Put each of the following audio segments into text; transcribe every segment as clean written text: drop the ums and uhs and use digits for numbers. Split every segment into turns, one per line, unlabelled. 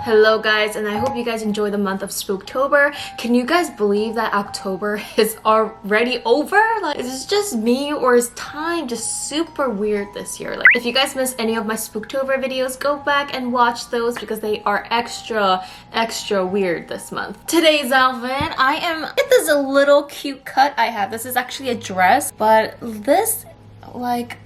Hello guys, and I hope you guys enjoy the month of Spooktober. Can you guys believe that October is already over? Like, is this just me or is time just super weird this year? Like, if you guys missed any of my Spooktober videos, go back and watch those because they are extra weird this month. Today's outfit, it is a little cute cut I have. This is actually a dress, but this, like,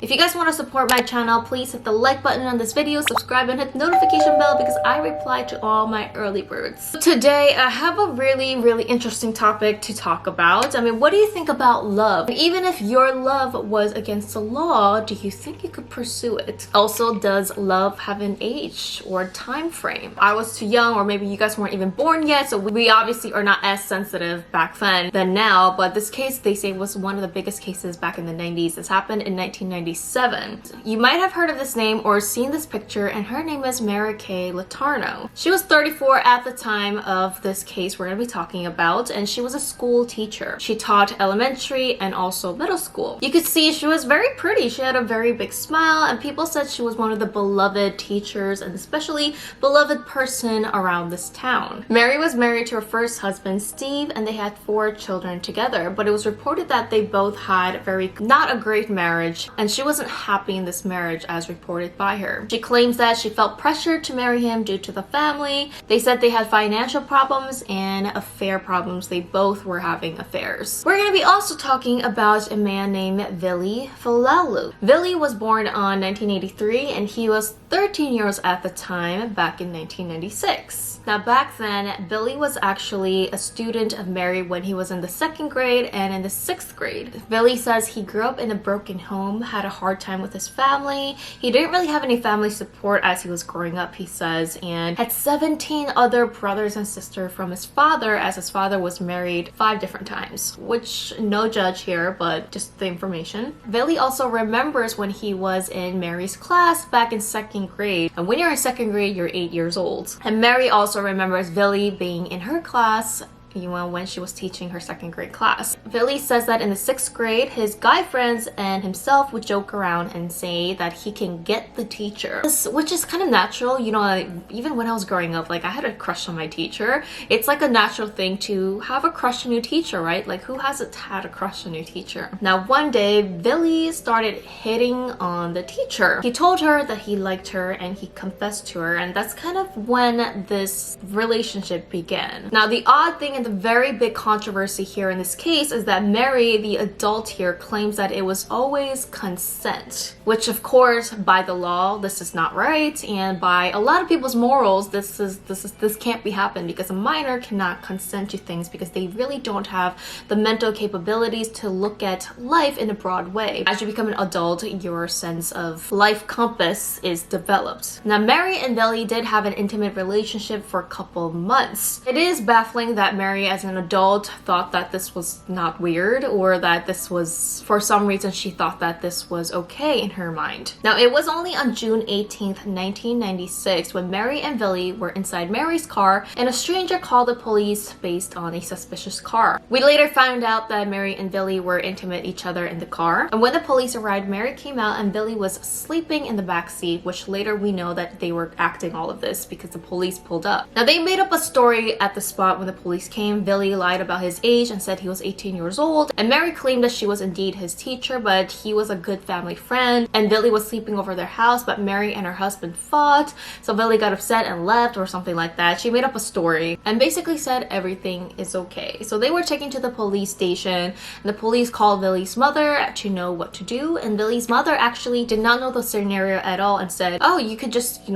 If you guys want to support my channel, please hit the like button on this video, subscribe, and hit the notification bell because I reply to all my early birds. Today, I have a really interesting topic to talk about. I mean, what do you think about love? And even if your love was against the law, do you think you could pursue it? Also, does love have an age or time frame? I was too young, or maybe you guys weren't even born yet, so we obviously are not as sensitive back then than now, but this case, they say, was one of the biggest cases back in the 90s. This happened in 1997. You might have heard of this name or seen this picture, and her name is Mary Kay Letourneau. She was 34 at the time of this case we're going to be talking about, and she was a school teacher. She taught elementary and also middle school. You could see she was very pretty. She had a very big smile, and people said she was one of the beloved teachers and especially beloved person around this town. Mary was married to her first husband, Steve, and they had 4 children together, but it was reported that they both had not a great marriage, and she wasn't happy in this marriage as reported by her. She claims that she felt pressured to marry him due to the family. They said they had financial problems and affair problems. They both were having affairs. We're going to be also talking about a man named Vili Fualaau. Vili was born on 1983 and he was 13 years at the time back in 1996. Now back then, Vili was actually a student of Mary when he was in the 2nd grade and in the 6th grade. Vili says he grew up in a broken home, had a hard time with his family. He didn't really have any family support as he was growing up, he says, and had 17 other brothers and sisters from his father, as his father was married 5 different times, which no judge here, but just the information. Vili also remembers when he was in Mary's class back in 2nd grade, and when you're in 2nd grade, you're 8 years old. And Mary also remembers Vili being in her class when she was teaching her 2nd grade class. Vili says that in the 6th grade, his guy friends and himself would joke around and say that he can get the teacher, which is kind of natural. You know, like, even when I was growing up, like, I had a crush on my teacher. It's like a natural thing to have a crush on your teacher, right? Like, who hasn't had a crush on your teacher? Now, one day, Vili started hitting on the teacher. He told her that he liked her and he confessed to her, and that's kind of when this relationship began. Now, the odd thing and the very big controversy here in this case is that Mary, the adult here, claims that it was always consent, which of course by the law this is not right, and by a lot of people's morals this can't be happened because a minor cannot consent to things because they really don't have the mental capabilities to look at life in a broad way. As you become an adult, your sense of life compass is developed. Now, Mary and Vili did have an intimate relationship for a couple months. It is baffling that Mary as an adult thought that this was not weird, or that this was, for some reason, she thought that this was okay in her mind. Now, it was only on June 18th, 1996 when Mary and Vili were inside Mary's car and a stranger called the police based on a suspicious car. We later found out that Mary and Vili were intimate each other in the car, and when the police arrived, Mary came out and Vili was sleeping in the back seat, which later we know that they were acting all of this because the police pulled up. Now, they made up a story at the spot when the police came. Vili lied about his age and said he was 18 years old, and Mary claimed that she was indeed his teacher, but he was a good family friend, and Vili was sleeping over their house, but Mary and her husband fought, so Vili got upset and left or something like that. She made up a story and basically said everything is okay. So they were taken to the police station, and the police called Vili's mother to know what to do, and Vili's mother actually did not know the scenario at all and said, oh, you could just,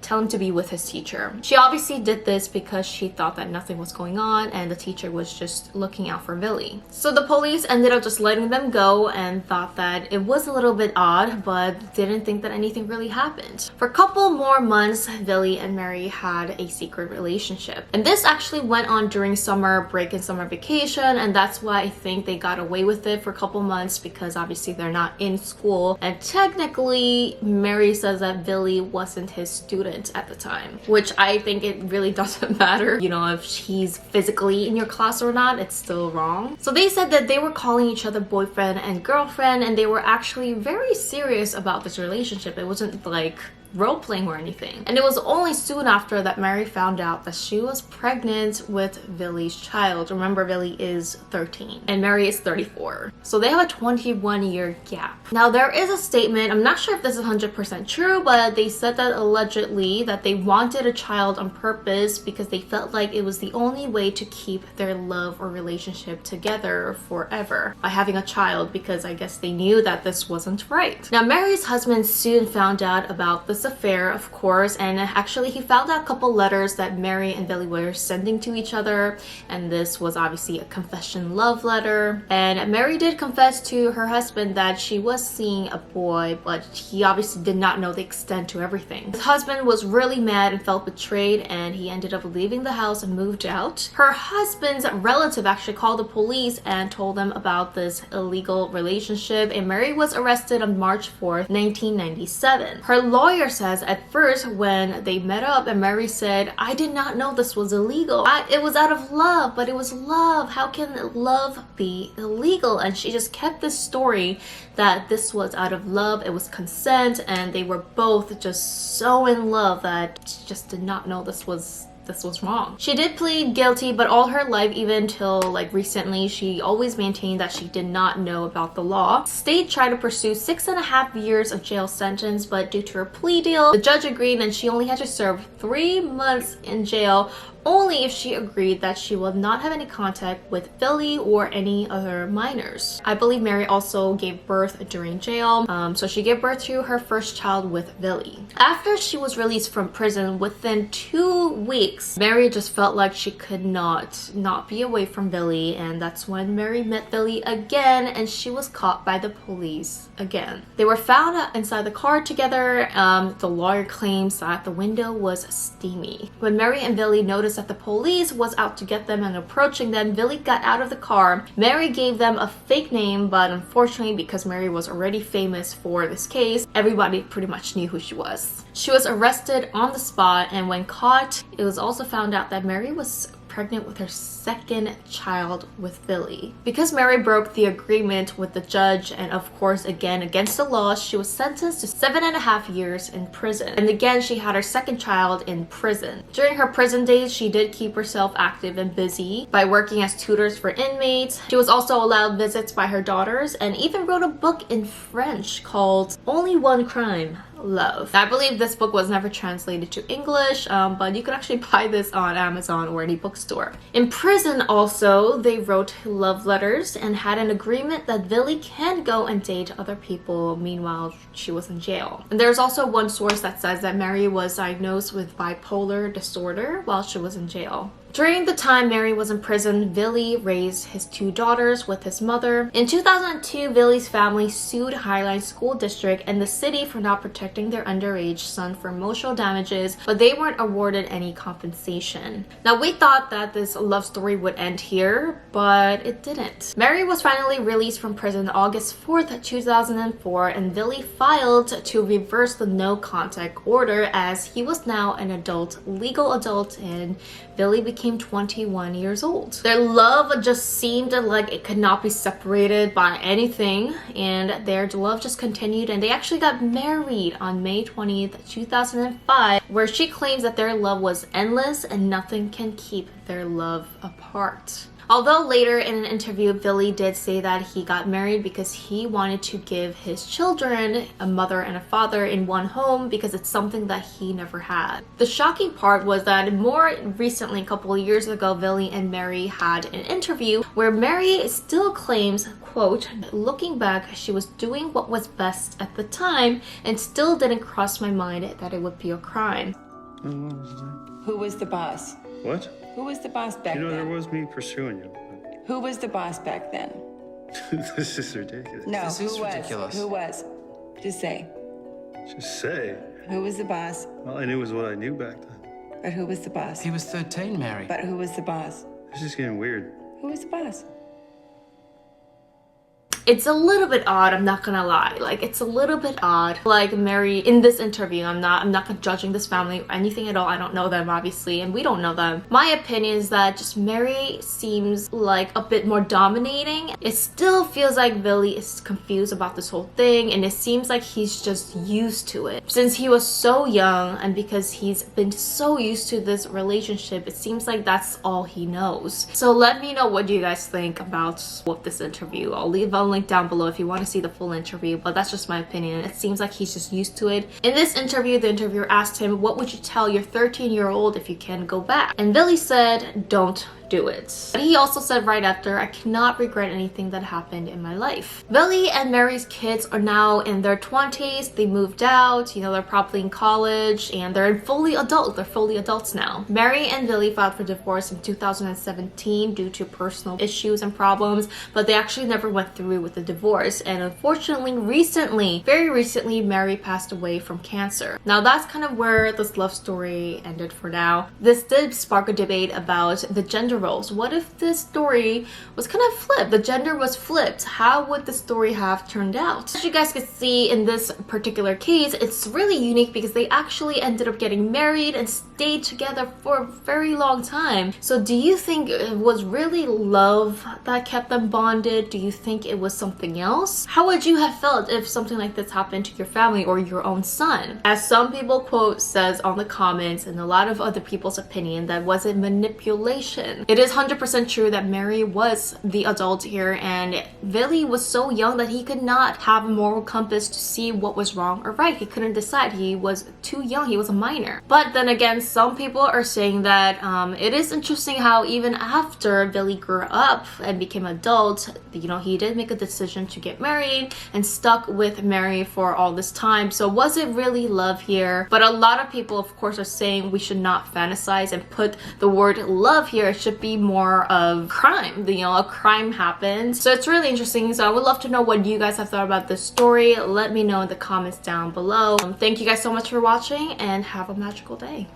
tell him to be with his teacher. She obviously did this because she thought that nothing was going on and the teacher was just looking out for Vili. So the police ended up just letting them go and thought that it was a little bit odd, but didn't think that anything really happened. For a couple more months, Vili and Mary had a secret relationship. And this actually went on during summer break and summer vacation, and that's why I think they got away with it for a couple months, because obviously they're not in school. And technically, Mary says that Vili wasn't his student at the time, which I think it really doesn't matter. If he's physically in your class or not, it's still wrong. So they said that they were calling each other boyfriend and girlfriend, and they were actually very serious about this relationship. It wasn't like role-playing or anything. And it was only soon after that Mary found out that she was pregnant with Vili's child. Remember, Vili is 13 and Mary is 34. So they have a 21-year gap. Now there is a statement, I'm not sure if this is 100% true, but they said that allegedly that they wanted a child on purpose because they felt like it was the only way to keep their love or relationship together forever, by having a child, because I guess they knew that this wasn't right. Now Mary's husband soon found out about this affair, of course, and actually he found out a couple letters that Mary and Vili were sending to each other, and this was obviously a confession love letter. And Mary did confess to her husband that she was seeing a boy, but he obviously did not know the extent to everything. His husband was really mad and felt betrayed, and he ended up leaving the house and moved out. Her husband's relative actually called the police and told them about this illegal relationship, and Mary was arrested on March 4th, 1997. Her lawyer says at first when they met up and Mary said, "I did not know this was illegal. It was out of love, but it was love. How can love be illegal?" And she just kept this story that this was out of love, it was consent, and they were both just so in love that she just did not know this was wrong. She did plead guilty, but all her life, even till like recently, she always maintained that she did not know about the law. State tried to pursue 6.5 years of jail sentence, but due to her plea deal, the judge agreed and she only had to serve 3 months in jail, only if she agreed that she will not have any contact with Vili or any other minors. I believe Mary also gave birth during jail, so she gave birth to her first child with Vili. After she was released from prison, within 2 weeks, Mary just felt like she could not be away from Vili, and that's when Mary met Vili again, and she was caught by the police again. They were found inside the car together. The lawyer claims that the window was steamy. When Mary and Vili noticed that the police was out to get them and approaching them, Vili got out of the car. Mary gave them a fake name, but unfortunately, because Mary was already famous for this case, everybody pretty much knew who she was. She was arrested on the spot, and when caught, it was also found out that Mary was pregnant with her second child with Vili. Because Mary broke the agreement with the judge, and of course again against the law, she was sentenced to 7.5 years in prison. And again, she had her second child in prison. During her prison days, she did keep herself active and busy by working as tutors for inmates. She was also allowed visits by her daughters, and even wrote a book in French called Only One Crime: Love. I believe this book was never translated to English, but you could actually buy this on Amazon or any bookstore. In prison also, they wrote love letters and had an agreement that Vili can go and date other people meanwhile she was in jail. And there's also one source that says that Mary was diagnosed with bipolar disorder while she was in jail. During the time Mary was in prison, Vili raised his 2 daughters with his mother. In 2002, Vili's family sued Highline School District and the city for not protecting their underage son for emotional damages, but they weren't awarded any compensation. Now, we thought that this love story would end here, but it didn't. Mary was finally released from prison August 4th, 2004, and Vili filed to reverse the no contact order as he was now an legal adult, and Vili became 21 years old. Their love just seemed like it could not be separated by anything, and their love just continued, and they actually got married on May 20th, 2005, where she claims that their love was endless and nothing can keep their love apart. Although later in an interview, Vili did say that he got married because he wanted to give his children a mother and a father in one home because it's something that he never had. The shocking part was that more recently, a couple of years ago, Vili and Mary had an interview where Mary still claims, quote, "Looking back, she was doing what was best at the time and still didn't cross my mind that it would be a crime."
Who was the boss?
What?
Who was the boss back then?
There was me pursuing you.
Who was the boss back then?
This is ridiculous.
No,
This is ridiculous.
Who was? Just say.
Just say.
Who was the boss?
All I knew was what I knew back then.
But who was the boss?
He was 13, Mary.
But who was the boss?
This is getting weird.
Who was the boss?
It's a little bit odd, I'm not gonna lie. Like, it's a little bit odd. Like, Mary, in this interview, I'm not judging this family or anything at all. I don't know them, obviously, and we don't know them. My opinion is that just Mary seems like a bit more dominating. It still feels like Vili is confused about this whole thing, and it seems like he's just used to it. Since he was so young, and because he's been so used to this relationship, it seems like that's all he knows. So let me know what you guys think about this interview. I'll leave a link down below if you want to see the full interview, but that's just my opinion. It seems like he's just used to it. In this interview, the interviewer asked him, what would you tell your 13-year-old if you can go back? And Vili said, don't do it. But he also said right after, I cannot regret anything that happened in my life. Vili and Mary's kids are now in their 20s. They moved out, you know, they're probably in college, and they're fully adult. They're fully adults now. Mary and Vili filed for divorce in 2017 due to personal issues and problems, but they actually never went through with the divorce. And unfortunately, recently, very recently, Mary passed away from cancer. Now that's kind of where this love story ended for now. This did spark a debate about the gender roles. What if this story was kind of flipped? The gender was flipped. How would the story have turned out? As you guys can see in this particular case, it's really unique because they actually ended up getting married and stayed together for a very long time. So do you think it was really love that kept them bonded? Do you think it was something else? How would you have felt if something like this happened to your family or your own son? As some people quote says on the comments, and a lot of other people's opinion, that was it manipulation. It is 100% true that Mary was the adult here, and Vili was so young that he could not have a moral compass to see what was wrong or right. He couldn't decide. He was too young. He was a minor. But then again, some people are saying that it is interesting how even after Vili grew up and became adult, you know, he did make a decision to get married and stuck with Mary for all this time. So was it really love here? But a lot of people, of course, are saying we should not fantasize and put the word love here. It should be more of crime. You know, a crime happened. So it's really interesting. So I would love to know what you guys have thought about this story. Let me know in the comments down below. Thank you guys so much for watching, and have a magical day.